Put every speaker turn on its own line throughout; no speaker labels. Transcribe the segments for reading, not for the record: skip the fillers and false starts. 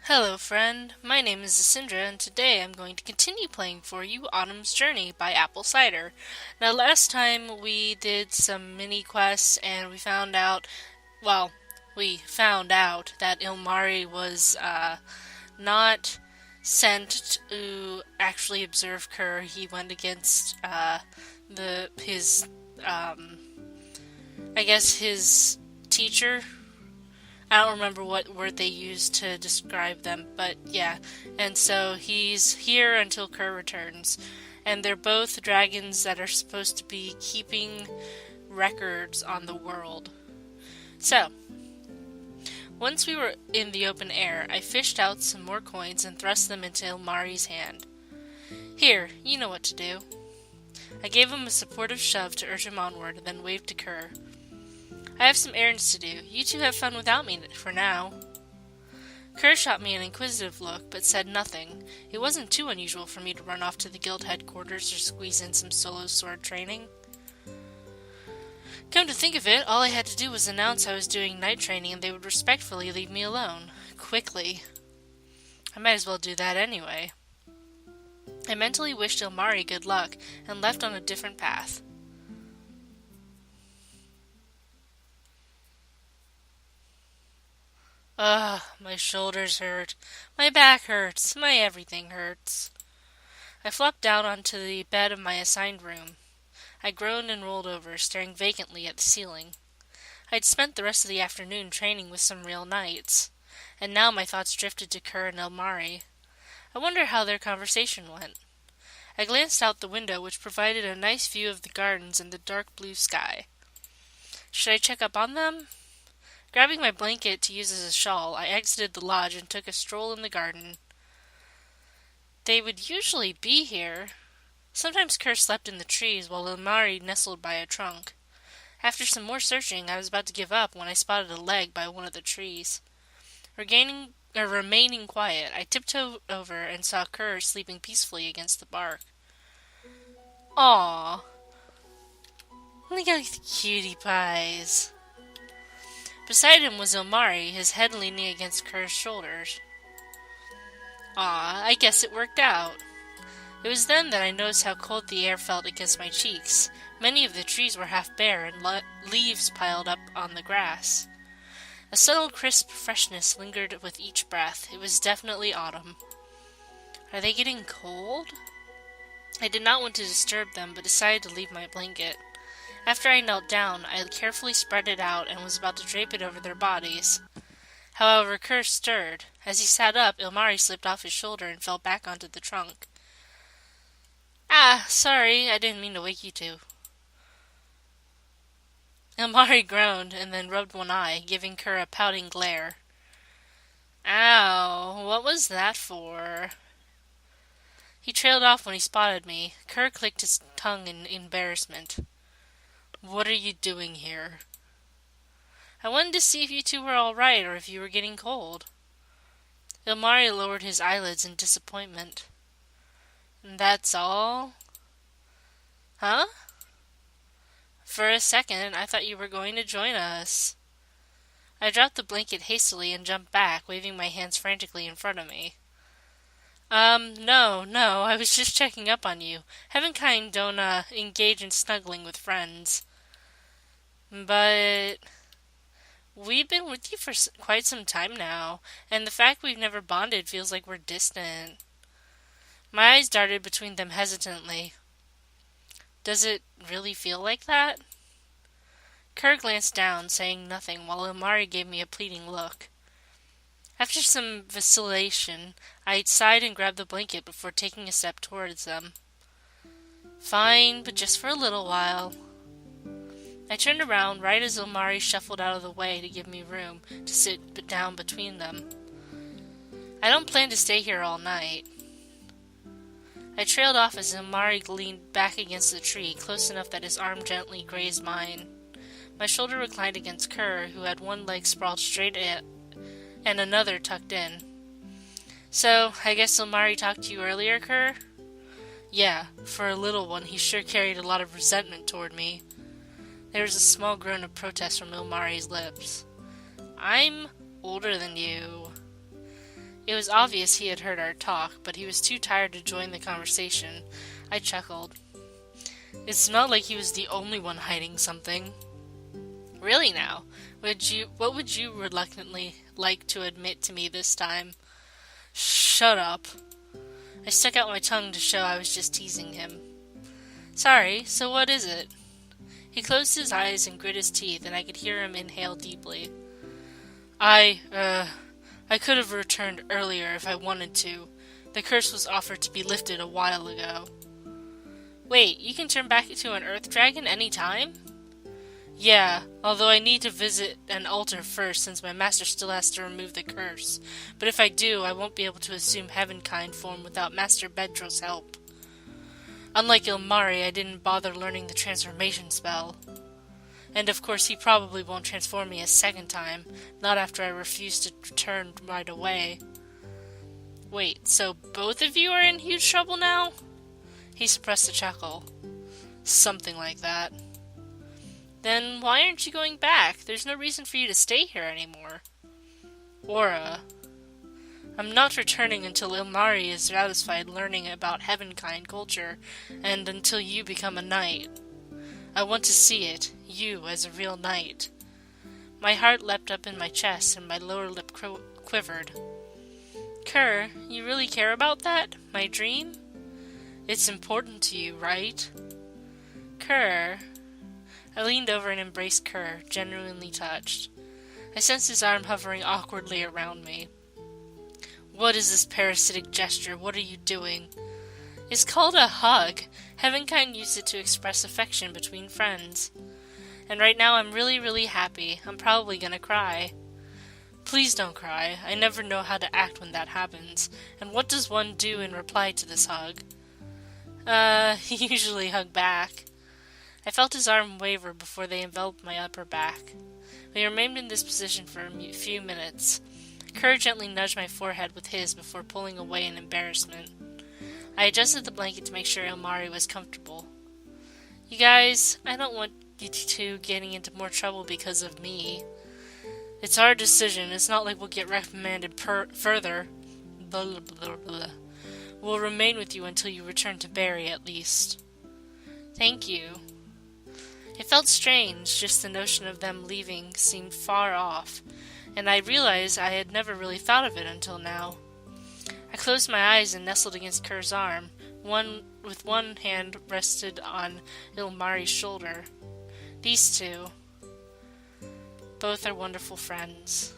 Hello friend, my name is Zasindra and today I'm going to continue playing for you Autumn's Journey by Apple Cider. Now last time we did some mini quests and we found out that Ilmari was not sent to actually observe Kerr. He went against his his teacher. I don't remember what word they used to describe them, but yeah. And so he's here until Kerr returns. And they're both dragons that are supposed to be keeping records on the world. So, once we were in the open air, I fished out some more coins and thrust them into Ilmari's hand. Here, you know what to do. I gave him a supportive shove to urge him onward, then waved to Kerr. I have some errands to do. You two have fun without me for now. Kerr shot me an inquisitive look, but said nothing. It wasn't too unusual for me to run off to the guild headquarters or squeeze in some solo sword training. Come to think of it, all I had to do was announce I was doing night training and they would respectfully leave me alone. Quickly. I might as well do that anyway. I mentally wished Ilmari good luck and left on a different path. Ugh, my shoulders hurt, my back hurts, my everything hurts. I flopped down onto the bed of my assigned room. I groaned and rolled over, staring vacantly at the ceiling. I'd spent the rest of the afternoon training with some real knights, and now my thoughts drifted to Kerr and Ilmari. I wonder how their conversation went. I glanced out the window, which provided a nice view of the gardens and the dark blue sky. Should I check up on them? Grabbing my blanket to use as a shawl, I exited the lodge and took a stroll in the garden. They would usually be here. Sometimes Kerr slept in the trees while Ilmari nestled by a trunk. After some more searching, I was about to give up when I spotted a leg by one of the trees. Remaining quiet, I tiptoed over and saw Kerr sleeping peacefully against the bark. Aww. Look at the cutie pies. Beside him was Ilmari, his head leaning against Kerr's shoulders. I guess it worked out. It was then that I noticed how cold the air felt against my cheeks. Many of the trees were half bare and leaves piled up on the grass. A subtle crisp freshness lingered with each breath. It was definitely autumn. Are they getting cold? I did not want to disturb them, but decided to leave my blanket. After I knelt down, I carefully spread it out and was about to drape it over their bodies. However, Kerr stirred. As he sat up, Ilmari slipped off his shoulder and fell back onto the trunk. Sorry, I didn't mean to wake you two. Ilmari groaned and then rubbed one eye, giving Kerr a pouting glare. Ow, what was that for? He trailed off when he spotted me. Kerr clicked his tongue in embarrassment. What are you doing here? I wanted to see if you two were all right or if you were getting cold. Ilmari lowered his eyelids in disappointment. That's all? Huh? For a second, I thought you were going to join us. I dropped the blanket hastily and jumped back, waving my hands frantically in front of me. No, I was just checking up on you. Heavenkind don't, engage in snuggling with friends. But we've been with you for quite some time now, and the fact we've never bonded feels like we're distant. My eyes darted between them hesitantly. Does it really feel like that? Kerr glanced down, saying nothing, while Ilmari gave me a pleading look. After some vacillation, I sighed and grabbed the blanket before taking a step towards them. Fine, but just for a little while. I turned around right as Ilmari shuffled out of the way to give me room to sit down between them. I don't plan to stay here all night. I trailed off as Ilmari leaned back against the tree, close enough that his arm gently grazed mine. My shoulder reclined against Kerr, who had one leg sprawled straight and another tucked in. So, I guess Ilmari talked to you earlier, Kerr? Yeah, for a little one, he sure carried a lot of resentment toward me. There was a small groan of protest from Ilmari's lips. I'm older than you. It was obvious he had heard our talk, but he was too tired to join the conversation. I chuckled. It smelled like he was the only one hiding something. Really now? What would you reluctantly like to admit to me this time? Shut up. I stuck out my tongue to show I was just teasing him. Sorry, so what is it? He closed his eyes and grit his teeth, and I could hear him inhale deeply. I could have returned earlier if I wanted to. The curse was offered to be lifted a while ago. Wait, you can turn back into an earth dragon any time? Yeah, although I need to visit an altar first since my master still has to remove the curse. But if I do, I won't be able to assume heavenkind form without Master Bedrill's help. Unlike Ilmari, I didn't bother learning the transformation spell. And of course he probably won't transform me a second time, not after I refuse to return right away. Wait, so both of you are in huge trouble now? He suppressed a chuckle. Something like that. Then why aren't you going back? There's no reason for you to stay here anymore. Aura. I'm not returning until Ilmari is satisfied learning about heavenkind culture, and until you become a knight. I want to see it, you as a real knight. My heart leapt up in my chest, and my lower lip quivered. Kerr, you really care about that? My dream? It's important to you, right? Kerr. I leaned over and embraced Kerr, genuinely touched. I sensed his arm hovering awkwardly around me. What is this parasitic gesture? What are you doing? It's called a hug. Heavenkind used it to express affection between friends. And right now I'm really, really happy. I'm probably gonna cry. Please don't cry. I never know how to act when that happens. And what does one do in reply to this hug? He usually hug back. I felt his arm waver before they enveloped my upper back. We remained in this position for a few minutes. Kerr gently nudged my forehead with his before pulling away in embarrassment. I adjusted the blanket to make sure Ilmari was comfortable. You guys, I don't want you two getting into more trouble because of me. It's our decision. It's not like we'll get reprimanded further. Blah, blah, blah, blah. We'll remain with you until you return to Barry, at least. Thank you. It felt strange, just the notion of them leaving seemed far off, and I realized I had never really thought of it until now. I closed my eyes and nestled against Kerr's arm, with one hand rested on Ilmari's shoulder. These two, both are wonderful friends.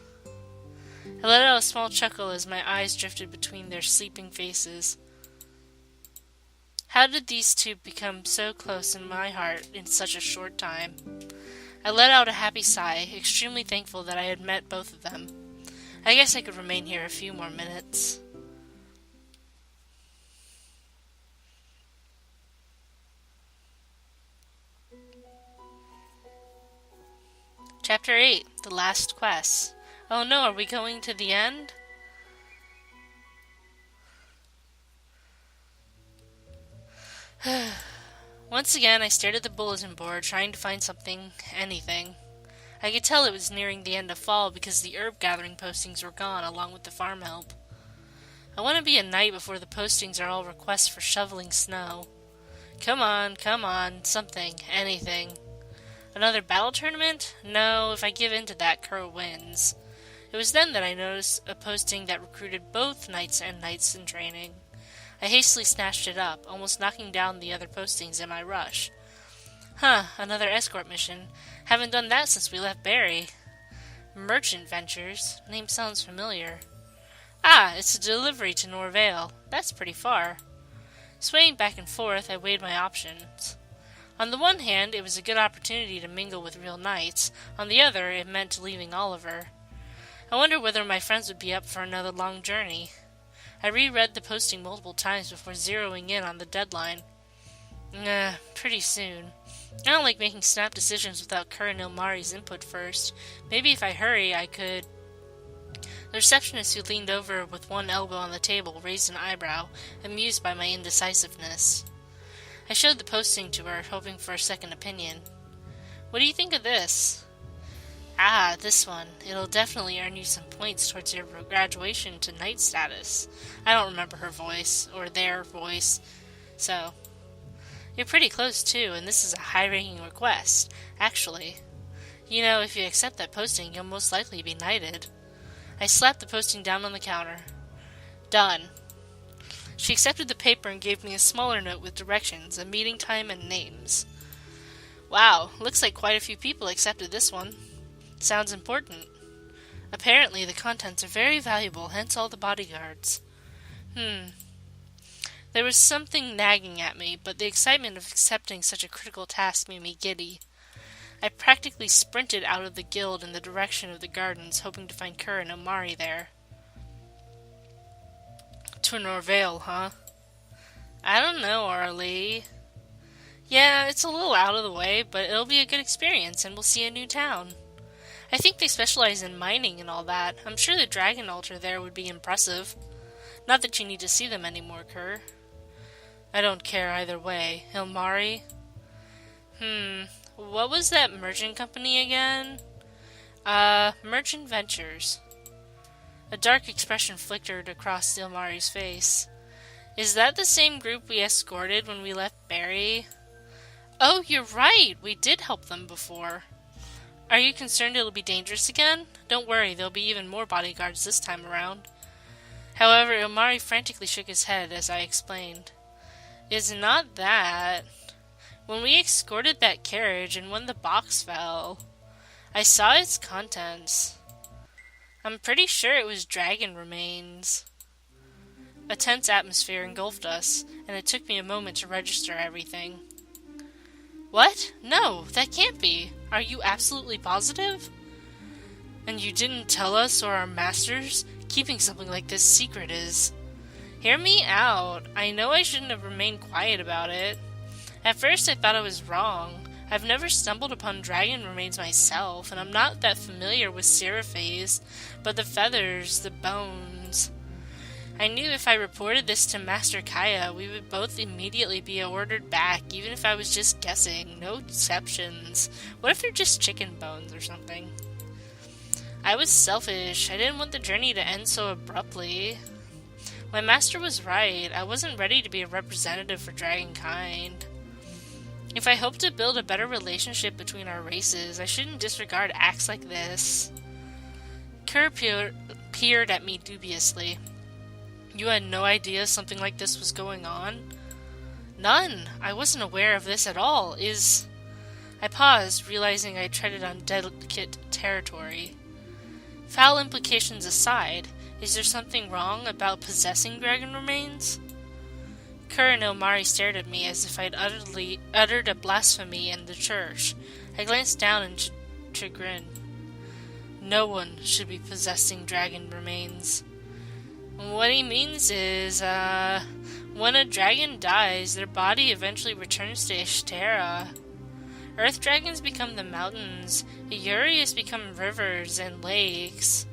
I let out a small chuckle as my eyes drifted between their sleeping faces. How did these two become so close in my heart in such a short time? I let out a happy sigh, extremely thankful that I had met both of them. I guess I could remain here a few more minutes. Chapter 8, The Last Quest. Oh no, are we going to the end? Once again, I stared at the bulletin board, trying to find something, anything. I could tell it was nearing the end of fall because the herb gathering postings were gone, along with the farm help. I want to be a knight before the postings are all requests for shoveling snow. Come on, something, anything. Another battle tournament? No, if I give in to that, Kerr wins. It was then that I noticed a posting that recruited both knights and knights in training. I hastily snatched it up, almost knocking down the other postings in my rush. Another escort mission. Haven't done that since we left Barry. Merchant Ventures. Name sounds familiar. It's a delivery to Norvale. That's pretty far. Swaying back and forth, I weighed my options. On the one hand, it was a good opportunity to mingle with real knights. On the other, it meant leaving Oliver. I wondered whether my friends would be up for another long journey. I reread the posting multiple times before zeroing in on the deadline. Pretty soon. I don't like making snap decisions without Kerr and Ilmari's input first. Maybe if I hurry, I could... The receptionist, who leaned over with one elbow on the table, raised an eyebrow, amused by my indecisiveness. I showed the posting to her, hoping for a second opinion. What do you think of this? Ah, this one. It'll definitely earn you some points towards your graduation to knight status. I don't remember her voice, or their voice, so... You're pretty close, too, and this is a high-ranking request, actually. You know, if you accept that posting, you'll most likely be knighted. I slapped the posting down on the counter. Done. She accepted the paper and gave me a smaller note with directions, a meeting time, and names. Wow, looks like quite a few people accepted this one. Sounds important. Apparently, the contents are very valuable, hence all the bodyguards. There was something nagging at me, but the excitement of accepting such a critical task made me giddy. I practically sprinted out of the guild in the direction of the gardens, hoping to find Kerr and Omari there. To Norvale, huh? I don't know, Arlie. Yeah, it's a little out of the way, but it'll be a good experience, and we'll see a new town. I think they specialize in mining and all that. I'm sure the dragon altar there would be impressive. Not that you need to see them anymore, Kerr. I don't care either way. Ilmari? What was that merchant company again? Merchant Ventures. A dark expression flickered across Ilmari's face. Is that the same group we escorted when we left Barry? Oh, you're right! We did help them before. Are you concerned it'll be dangerous again? Don't worry, there'll be even more bodyguards this time around. However, Ilmari frantically shook his head as I explained. It's not that. When we escorted that carriage and when the box fell, I saw its contents. I'm pretty sure it was dragon remains. A tense atmosphere engulfed us, and it took me a moment to register everything. What? No, that can't be. Are you absolutely positive? And you didn't tell us or our masters? Keeping something like this secret is... Hear me out. I know I shouldn't have remained quiet about it. At first I thought I was wrong. I've never stumbled upon dragon remains myself, and I'm not that familiar with Seraphes, but the feathers, the bones... I knew if I reported this to Master Kaya, we would both immediately be ordered back, even if I was just guessing. No exceptions. What if they're just chicken bones or something? I was selfish. I didn't want the journey to end so abruptly. My master was right. I wasn't ready to be a representative for dragonkind. If I hope to build a better relationship between our races, I shouldn't disregard acts like this. Kerr peered at me dubiously. You had no idea something like this was going on? None. I wasn't aware of this at all. I paused, realizing I treaded on delicate territory. Foul implications aside, is there something wrong about possessing dragon remains? Kerr and Ilmari stared at me as if I'd uttered a blasphemy in the church. I glanced down in chagrin. No one should be possessing dragon remains. What he means is, when a dragon dies, their body eventually returns to Ishtara. Earth dragons become the mountains, Urias become rivers and lakes,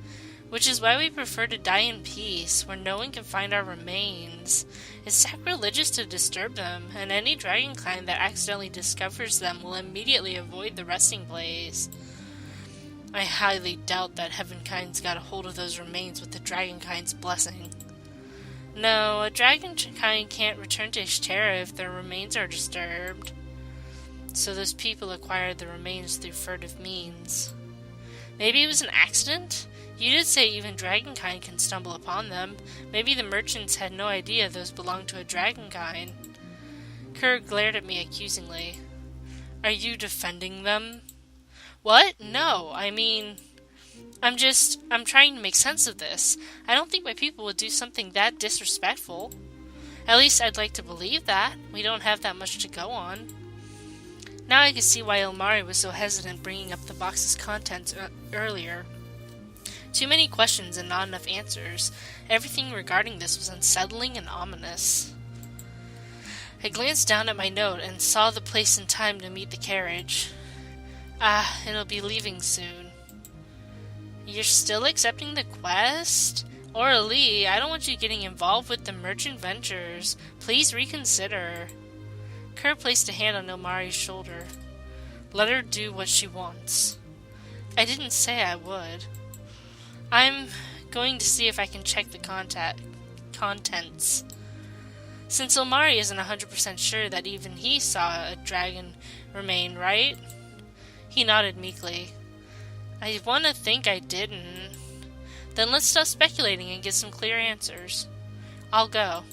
which is why we prefer to die in peace, where no one can find our remains. It's sacrilegious to disturb them, and any dragonkind that accidentally discovers them will immediately avoid the resting place. I highly doubt that Heavenkind's got a hold of those remains with the Dragonkind's blessing. No, a Dragonkind can't return to Ishtara if their remains are disturbed. So those people acquired the remains through furtive means. Maybe it was an accident? You did say even Dragonkind can stumble upon them. Maybe the merchants had no idea those belonged to a Dragonkind. Kerr glared at me accusingly. Are you defending them? What? No, I mean... I'm trying to make sense of this. I don't think my people would do something that disrespectful. At least I'd like to believe that. We don't have that much to go on. Now I can see why Ilmari was so hesitant bringing up the box's contents earlier. Too many questions and not enough answers. Everything regarding this was unsettling and ominous. I glanced down at my note and saw the place and time to meet the carriage. It'll be leaving soon. You're still accepting the quest? Aurelie, I don't want you getting involved with the merchant ventures. Please reconsider. Kerr placed a hand on Ilmari's shoulder. Let her do what she wants. I didn't say I would. I'm going to see if I can check the contents. Since Omari isn't 100% sure that even he saw a dragon remain, right? He nodded meekly. I want to think I didn't. Then let's stop speculating and get some clear answers. I'll go.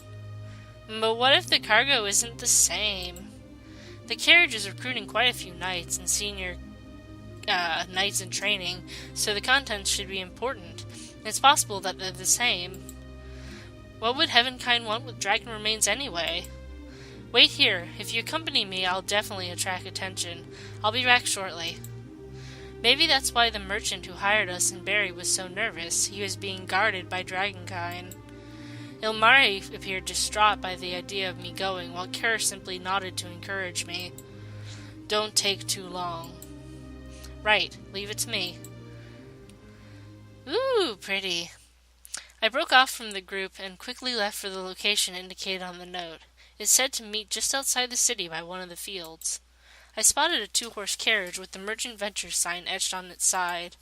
But what if the cargo isn't the same? The carriage is recruiting quite a few knights and senior knights in training, so the contents should be important. It's possible that they're the same. What would Heavenkind want with dragon remains anyway? Wait here. If you accompany me, I'll definitely attract attention. I'll be back shortly. Maybe that's why the merchant who hired us in Barry was so nervous. He was being guarded by Dragonkind. Ilmari appeared distraught by the idea of me going, while Kerr simply nodded to encourage me. Don't take too long. Right, leave it to me. Ooh, pretty. I broke off from the group and quickly left for the location indicated on the note. It said to meet just outside the city by one of the fields. I spotted a 2-horse carriage with the Merchant Ventures sign etched on its side.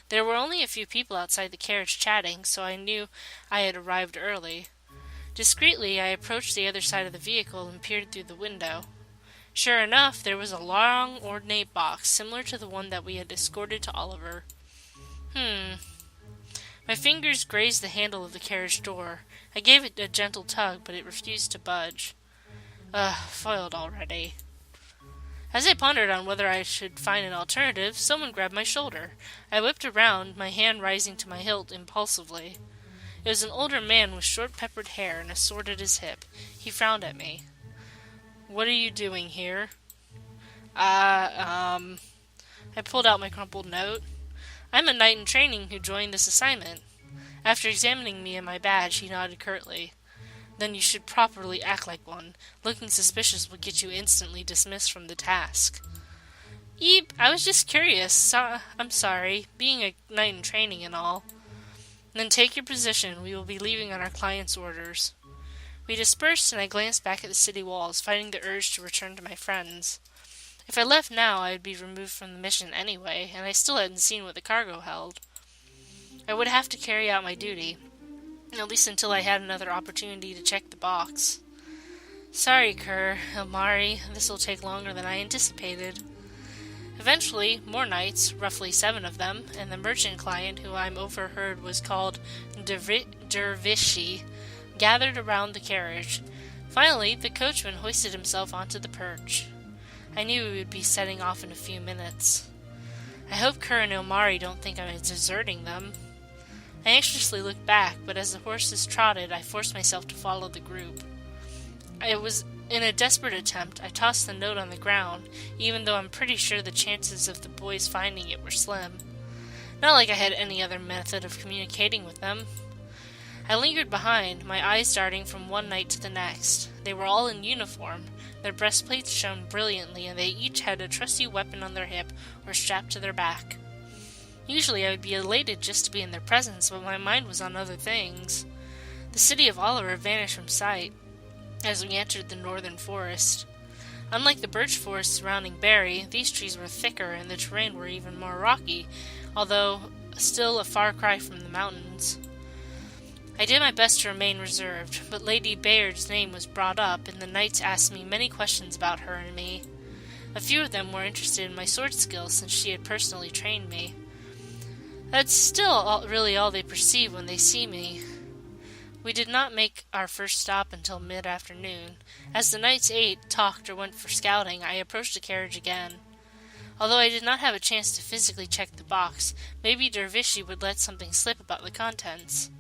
There were only a few people outside the carriage chatting, so I knew I had arrived early. Discreetly, I approached the other side of the vehicle and peered through the window. Sure enough, there was a long, ornate box, similar to the one that we had escorted to Oliver. My fingers grazed the handle of the carriage door. I gave it a gentle tug, but it refused to budge. Foiled already. As I pondered on whether I should find an alternative, someone grabbed my shoulder. I whipped around, my hand rising to my hilt impulsively. It was an older man with short peppered hair and a sword at his hip. He frowned at me. What are you doing here? I pulled out my crumpled note. I'm a knight in training who joined this assignment. After examining me and my badge, he nodded curtly. Then you should properly act like one. Looking suspicious will get you instantly dismissed from the task. Eep, I was just curious. I'm sorry, being a knight in training and all. Then take your position. We will be leaving on our client's orders. We dispersed, and I glanced back at the city walls, fighting the urge to return to my friends. If I left now, I would be removed from the mission anyway, and I still hadn't seen what the cargo held. I would have to carry out my duty, at least until I had another opportunity to check the box. Sorry, Kerr, Ilmari, this will take longer than I anticipated. Eventually, more knights, roughly 7 of them, and the merchant client, who I'm overheard was called Dervishi, gathered around the carriage. Finally, the coachman hoisted himself onto the perch. I knew we would be setting off in a few minutes. I hope Kerr and Ilmari don't think I'm deserting them. I anxiously looked back, but as the horses trotted, I forced myself to follow the group. It was in a desperate attempt. I tossed the note on the ground, even though I'm pretty sure the chances of the boys finding it were slim. Not like I had any other method of communicating with them. I lingered behind, my eyes darting from one knight to the next. They were all in uniform. Their breastplates shone brilliantly, and they each had a trusty weapon on their hip or strapped to their back. Usually I would be elated just to be in their presence, but my mind was on other things. The city of Oliver vanished from sight as we entered the northern forest. Unlike the birch forest surrounding Barry, these trees were thicker and the terrain were even more rocky, although still a far cry from the mountains. I did my best to remain reserved, but Lady Bayard's name was brought up, and the knights asked me many questions about her and me. A few of them were interested in my sword skills since she had personally trained me. That's still really all they perceive when they see me. We did not make our first stop until mid-afternoon. As the knights ate, talked, or went for scouting, I approached the carriage again. Although I did not have a chance to physically check the box, maybe Dervishi would let something slip about the contents.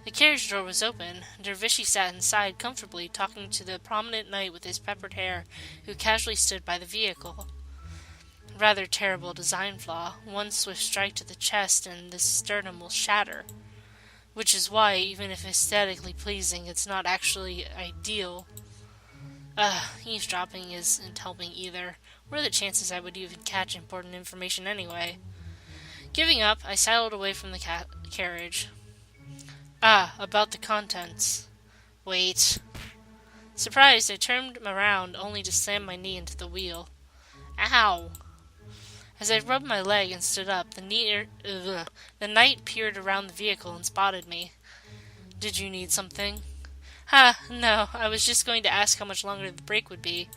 The carriage door was open. Dervishi sat inside comfortably, talking to the prominent knight with his peppered hair, who casually stood by the vehicle. Rather terrible design flaw. One swift strike to the chest and the sternum will shatter. Which is why, even if aesthetically pleasing, it's not actually ideal. Eavesdropping isn't helping either. What are the chances I would even catch important information anyway? Giving up, I sidled away from the carriage. About the contents. Wait. Surprised, I turned around only to slam my knee into the wheel. Ow! As I rubbed my leg and stood up, the knight peered around the vehicle and spotted me. "Did you need something?" "Ha, no, I was just going to ask how much longer the break would be."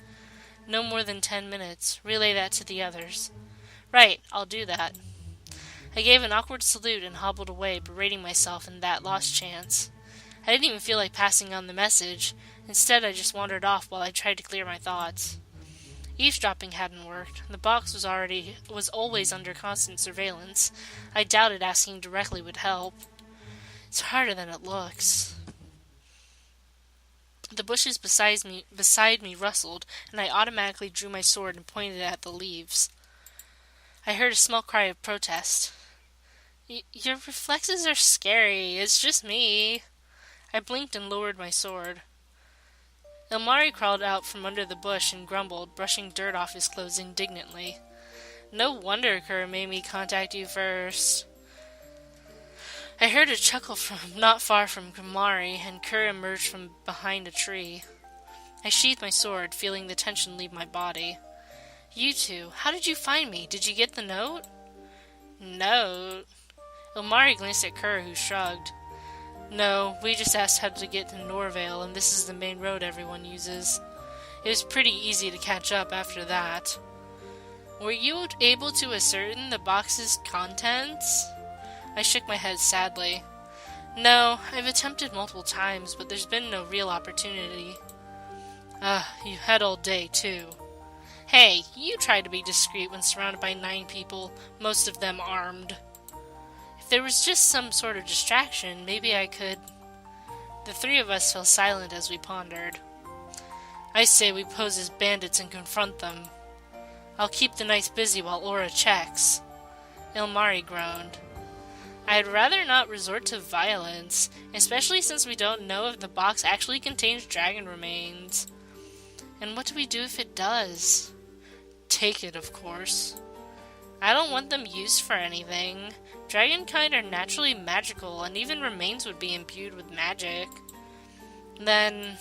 "No more than 10 minutes. Relay that to the others." "Right, I'll do that." I gave an awkward salute and hobbled away, berating myself in that lost chance. I didn't even feel like passing on the message. Instead, I just wandered off while I tried to clear my thoughts. Eavesdropping hadn't worked. The box was always under constant surveillance. I doubted asking directly would help. It's harder than it looks. The bushes beside me rustled, and I automatically drew my sword and pointed at the leaves. I heard a small cry of protest. Your reflexes are scary. It's just me." I blinked and lowered my sword. Ilmari crawled out from under the bush and grumbled, brushing dirt off his clothes indignantly. "No wonder Kura made me contact you first." I heard a chuckle from not far from Ilmari, and Kura emerged from behind a tree. I sheathed my sword, feeling the tension leave my body. "You two, how did you find me? Did you get the note?" "Note?" Ilmari glanced at Kura, who shrugged. "No, we just asked how to get to Norvale, and this is the main road everyone uses. It was pretty easy to catch up after that." "Were you able to ascertain the box's contents?" I shook my head sadly. "No, I've attempted multiple times, but there's been no real opportunity." You had all day, too." "Hey, you try to be discreet when surrounded by 9 people, most of them armed." "If there was just some sort of distraction, maybe I could—" The 3 of us fell silent as we pondered. "I say we pose as bandits and confront them. I'll keep the knights busy while Aura checks." Ilmari groaned. "I'd rather not resort to violence, especially since we don't know if the box actually contains dragon remains." "And what do we do if it does?" "Take it, of course." "I don't want them used for anything. Dragonkind are naturally magical, and even remains would be imbued with magic." "Then,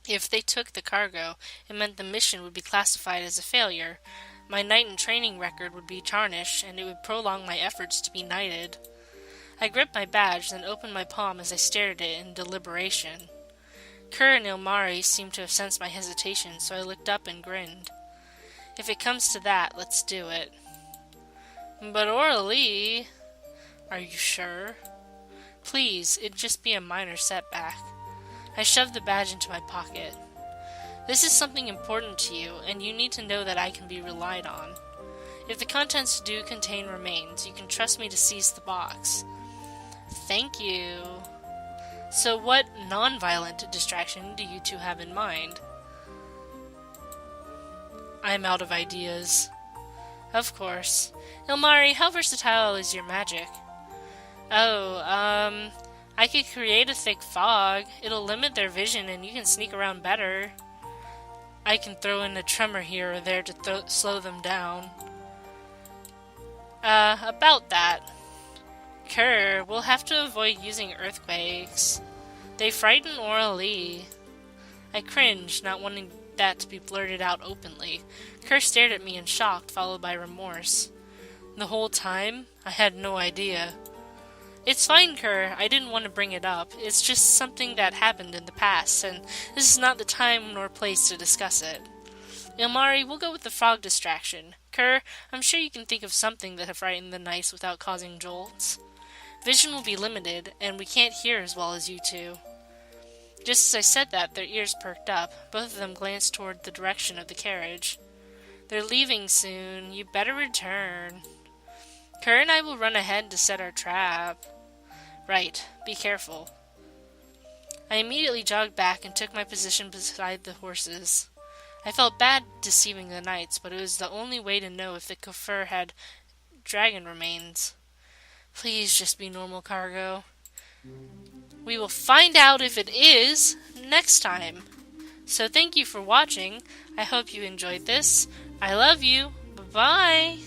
if they took the cargo, it meant the mission would be classified as a failure. My knight in training record would be tarnished, and it would prolong my efforts to be knighted." I gripped my badge, then opened my palm as I stared at it in deliberation. Kura and Ilmari seemed to have sensed my hesitation, so I looked up and grinned. "If it comes to that, let's do it." "But Aurelie—" "Are you sure?" "Please, it'd just be a minor setback." I shoved the badge into my pocket. "This is something important to you, and you need to know that I can be relied on. If the contents do contain remains, you can trust me to seize the box." "Thank you." "So what non-violent distraction do you two have in mind?" "I'm out of ideas." "Of course. Ilmari, how versatile is your magic?" I could create a thick fog. It'll limit their vision and you can sneak around better." "I can throw in a tremor here or there to slow them down." About that. Kerr, we'll have to avoid using earthquakes. They frighten Aurelie." I cringed, not wanting that to be blurted out openly. Kerr stared at me in shock, followed by remorse. "The whole time? I had no idea." "It's fine, Kerr. I didn't want to bring it up. It's just something that happened in the past, and this is not the time nor place to discuss it. Ilmari, we'll go with the fog distraction. Kerr, I'm sure you can think of something that'll frighten the knights without causing jolts. Vision will be limited, and we can't hear as well as you two." Just as I said that, their ears perked up. Both of them glanced toward the direction of the carriage. "They're leaving soon. You better return." "Kerr and I will run ahead to set our trap." "Right. Be careful." I immediately jogged back and took my position beside the horses. I felt bad deceiving the knights, but it was the only way to know if the Kafir had dragon remains. Please just be normal cargo. We will find out if it is next time. So thank you for watching. I hope you enjoyed this. I love you. Bye-bye.